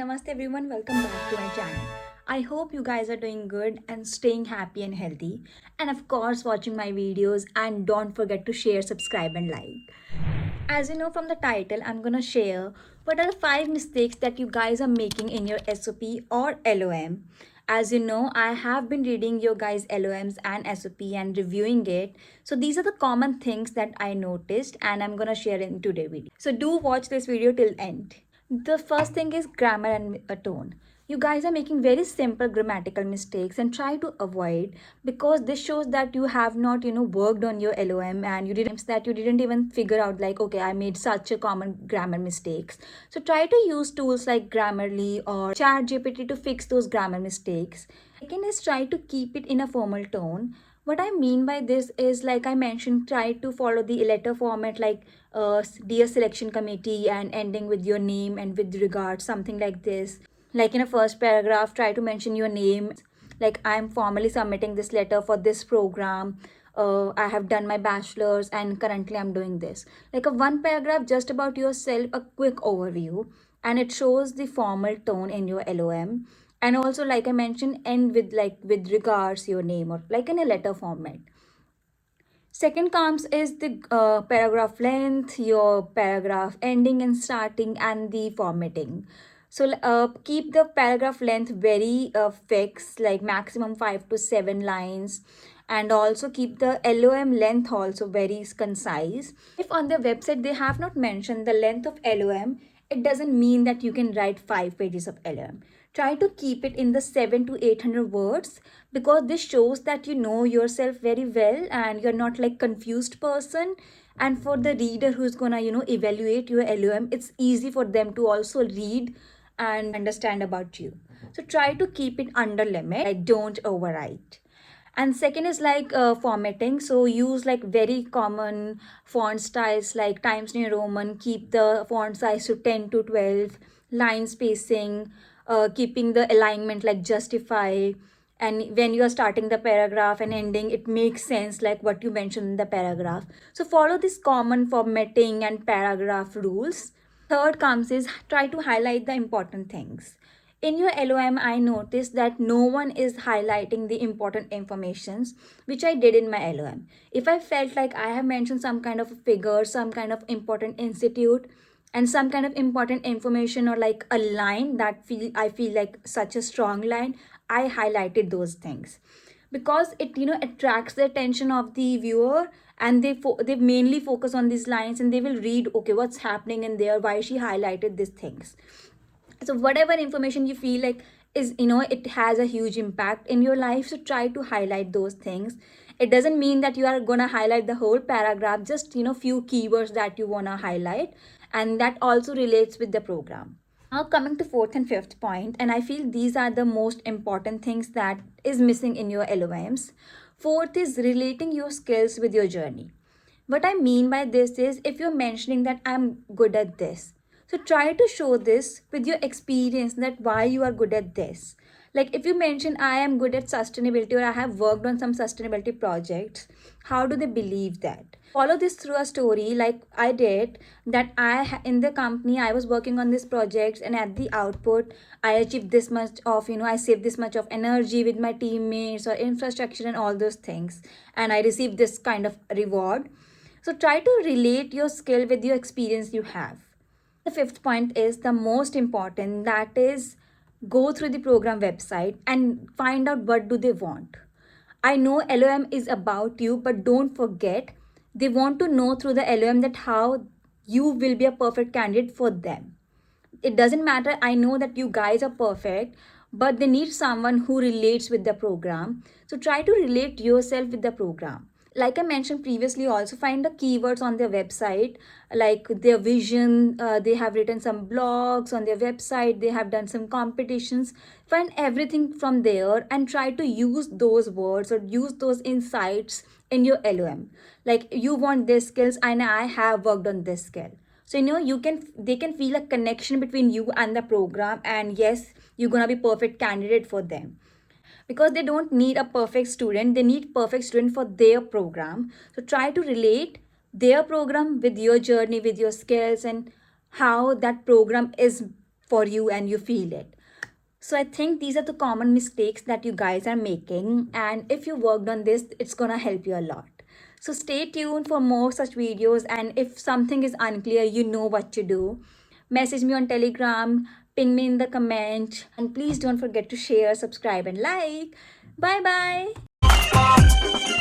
Namaste everyone, welcome back to my channel. I hope you guys are doing good and staying happy and healthy. And of course, watching my videos, and don't forget to share, subscribe, and like. As you know from the title, I'm gonna share what are the 5 mistakes that you guys are making in your SOP or LOM. As you know, I have been reading your guys' LOMs and SOP and reviewing it. So these are the common things that I noticed and I'm gonna share in today's video. So do watch this video till end. The first thing is grammar and a tone. You guys are making very simple grammatical mistakes and try to avoid, because this shows that you have not worked on your LOM and you didn't even figure out like, okay, I made such a common grammar mistakes. So try to use tools like Grammarly or ChatGPT to fix those grammar mistakes. Second is try to keep it in a formal tone. What I mean by this is, like I mentioned, try to follow the letter format, like dear selection committee and ending with your name and with regards, something like this. Like in a first paragraph, try to mention your name, like I'm formally submitting this letter for this program. I have done my bachelor's and currently I'm doing this. Like a one paragraph just about yourself, a quick overview, and it shows the formal tone in your LOM. And also, like I mentioned, end with like with regards your name or like in a letter format. Second comes is the paragraph length, your paragraph ending and starting, and the formatting. So keep the paragraph length very fixed, like maximum 5 to 7 lines, and also keep the LOM length also very concise. If on their website they have not mentioned the length of LOM, it doesn't mean that you can write 5 pages of LOM. Try to keep it in the 7 to 800 words, because this shows that you know yourself very well and you're not like confused person. And for the reader who's gonna evaluate your LOM, it's easy for them to also read and understand about you. So try to keep it under limit, like don't overwrite. And second is like formatting. So use like very common font styles like Times New Roman. Keep the font size to 10 to 12. Line spacing, keeping the alignment like justify. And when you are starting the paragraph and ending, it makes sense like what you mentioned in the paragraph. So follow this common formatting and paragraph rules. Third comes is try to highlight the important things. In your LOM, I noticed that no one is highlighting the important informations, which I did in my LOM. If I felt like I have mentioned some kind of a figure, some kind of important institute, and some kind of important information, or like a line that I feel like such a strong line, I highlighted those things, because it attracts the attention of the viewer, and they mainly focus on these lines and they will read, okay, what's happening in there, why she highlighted these things. So whatever information you feel like is it has a huge impact in your life, so try to highlight those things. It doesn't mean that you are gonna highlight the whole paragraph, just few keywords that you wanna highlight, and that also relates with the program. Now coming to fourth and fifth point, and I feel these are the most important things that is missing in your LOMs. Fourth is relating your skills with your journey. What I mean by this is, if you're mentioning that I'm good at this, so try to show this with your experience, that why you are good at this. Like if you mention I am good at sustainability or I have worked on some sustainability projects, how do they believe that? Follow this through a story like I did, that in the company I was working on this project, and at the output I achieved this much of I saved this much of energy with my teammates or infrastructure and all those things, and I received this kind of reward. So try to relate your skill with your experience you have. The fifth point is the most important, that is go through the program website and find out what do they want. I know LOM is about you, but don't forget they want to know through the LOM that how you will be a perfect candidate for them. It doesn't matter, I know that you guys are perfect, but they need someone who relates with the program. So try to relate yourself with the program. Like I mentioned previously, also find the keywords on their website, like their vision. They have written some blogs on their website, they have done some competitions. Find everything from there and try to use those words or use those insights in your LOM. Like you want this skills and I have worked on this skill. So they can feel a connection between you and the program, and yes, you're gonna be perfect candidate for them, because they don't need a perfect student, they need perfect student for their program. So try to relate their program with your journey, with your skills, and how that program is for you and you feel it. So I think these are the common mistakes that you guys are making, and if you worked on this, it's gonna help you a lot. So stay tuned for more such videos, and if something is unclear, you know what to do. Message me on Telegram, ping me in the comment, and please don't forget to share, subscribe, and like. Bye bye.